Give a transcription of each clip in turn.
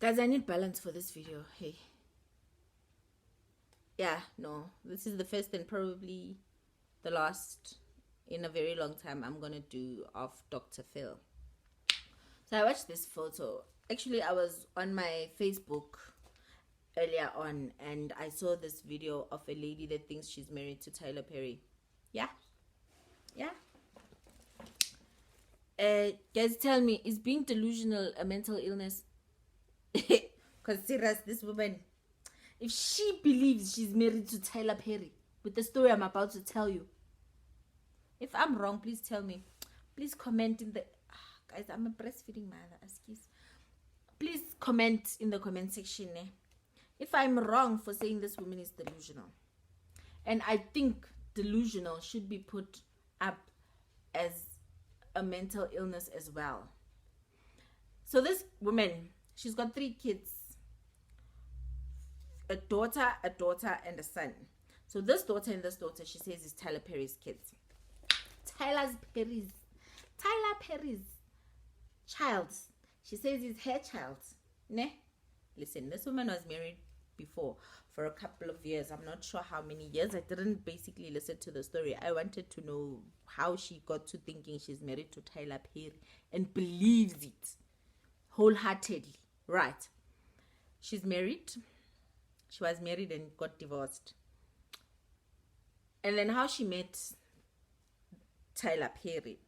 Guys, I need balance for this video. Hey. Yeah, no. This is the first and probably the last in a very long time I'm gonna do of Dr. Phil. So I watched this photo. Actually, I was on my Facebook earlier on and I saw this video of a lady that thinks she's married to Tyler Perry. Yeah. Guys, tell me, is being delusional a mental illness? Because serious, this woman, if she believes she's married to Tyler Perry with the story I'm about to tell you, if I'm wrong, please tell me. Please comment in the guys, I'm a breastfeeding mother, excuse. Please comment in the comment section if I'm wrong for saying this woman is delusional. And I think delusional should be put up as a mental illness as well. So this woman, she's got 3 kids, a daughter, and a son. So this daughter and this daughter, she says, is Tyler Perry's kids. Tyler Perry's child. She says is her child. Ne? Listen, this woman was married before for a couple of years. I'm not sure how many years. I didn't basically listen to the story. I wanted to know how she got to thinking she's married to Tyler Perry and believes it wholeheartedly. Right. She's married. She was married and got divorced. And then how she met Tyler Perry.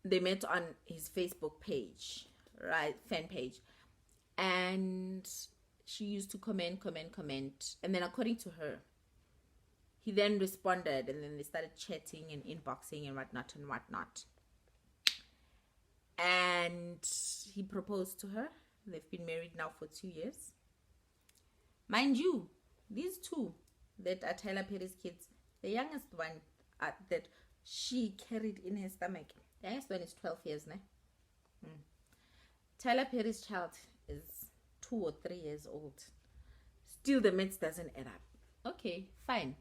They met on his Facebook page, right? Fan page. And she used to comment. And then according to her, he then responded and then they started chatting and inboxing and whatnot. And he proposed to her. They've been married now for 2 years. Mind you, these 2 that are Tyler Perry's kids, the youngest one that she carried in her stomach, the youngest one is 12 years now. Tyler Perry's child is 2 or 3 years old. Still the maths doesn't add up. Okay, fine.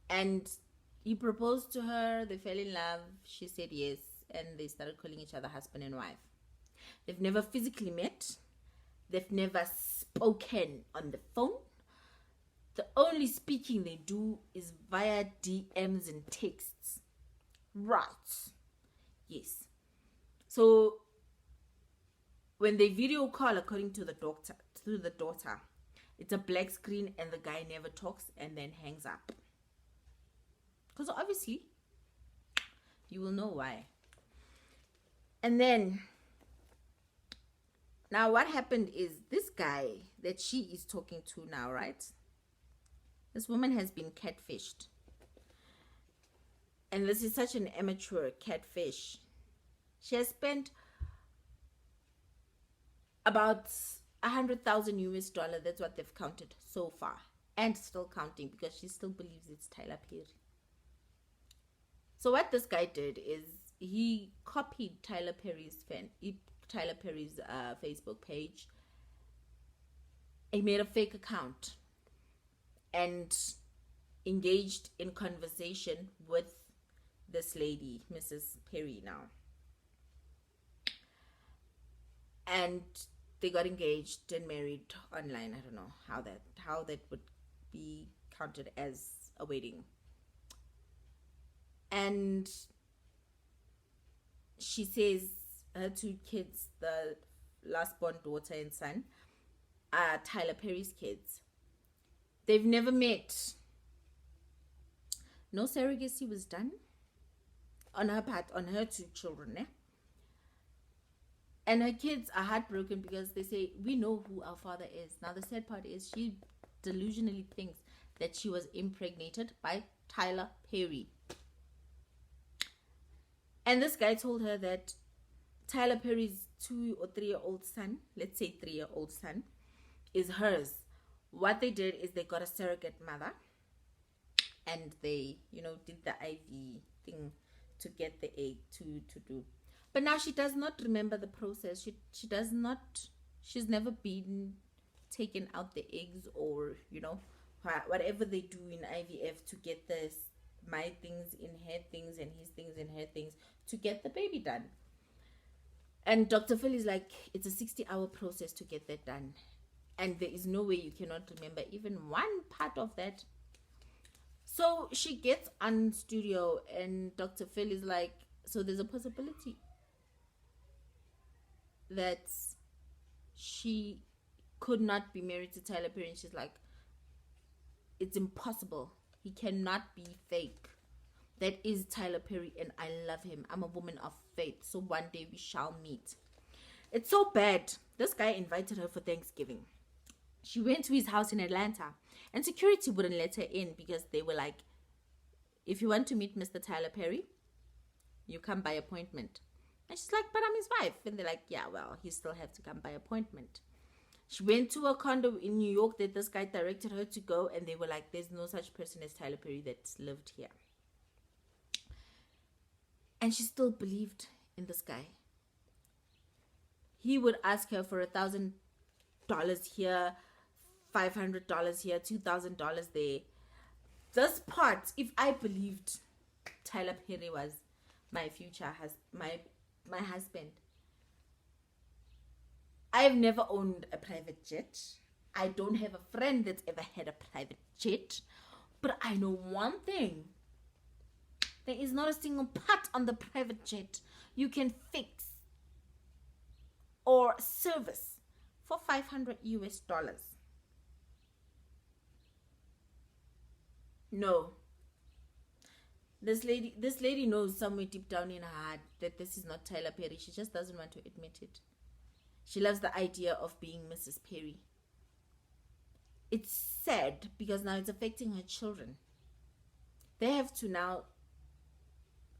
And he proposed to her, they fell in love, she said yes, and they started calling each other husband and wife. They've never physically met. They've never spoken on the phone. The only speaking they do is via DMs and texts. Right. Yes. So when they video call, according to the daughter, it's a black screen and the guy never talks and then hangs up. Because obviously, you will know why. And then, now what happened is this guy that she is talking to now, right? This woman has been catfished. And this is such an amateur catfish. She has spent about $100,000 US. That's what they've counted so far. And still counting because she still believes it's Tyler Perry. So what this guy did is he copied Tyler Perry's Facebook page. He made a fake account and engaged in conversation with this lady, Mrs. Perry now. And they got engaged and married online. I don't know how that would be counted as a wedding. And she says her 2 kids, the last born daughter and son, are Tyler Perry's kids. They've never met. No surrogacy was done on her part, on her 2 children. And her kids are heartbroken because they say, we know who our father is. Now the sad part is she delusionally thinks that she was impregnated by Tyler Perry. And this guy told her that Tyler Perry's 2 or 3-year-old son, let's say 3-year-old son, is hers. What they did is they got a surrogate mother and they, did the IV thing to get the egg to do. But now she does not remember the process. She's never been taken out the eggs or, whatever they do in IVF to get my things in her things and his things in her things to get the baby done. And Dr. Phil is like, it's a 60-hour process to get that done. And there is no way you cannot remember even one part of that. So she gets on studio and Dr. Phil is like, so there's a possibility that she could not be married to Tyler Perry. And she's like, it's impossible. He cannot be fake. That is Tyler Perry and I love him. I'm a woman of faith. So one day we shall meet. It's so bad. This guy invited her for Thanksgiving. She went to his house in Atlanta and security wouldn't let her in because they were like, if you want to meet Mr. Tyler Perry, you come by appointment. And she's like, but I'm his wife. And they're like, yeah, well, you still have to come by appointment. She went to a condo in New York that this guy directed her to go, and they were like, there's no such person as Tyler Perry that's lived here. And she still believed in this guy. He would ask her for $1,000 here, $500 here, $2,000 there. This part, if I believed Tyler Perry was my future my husband, I've never owned a private jet. I don't have a friend that's ever had a private jet. But I know one thing. There is not a single part on the private jet you can fix or service for $500 US. No. This lady knows somewhere deep down in her heart that this is not Tyler Perry. She just doesn't want to admit it. She loves the idea of being Mrs. Perry. It's sad because now it's affecting her children. They have to now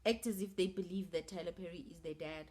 act as if they believe that Tyler Perry is their dad.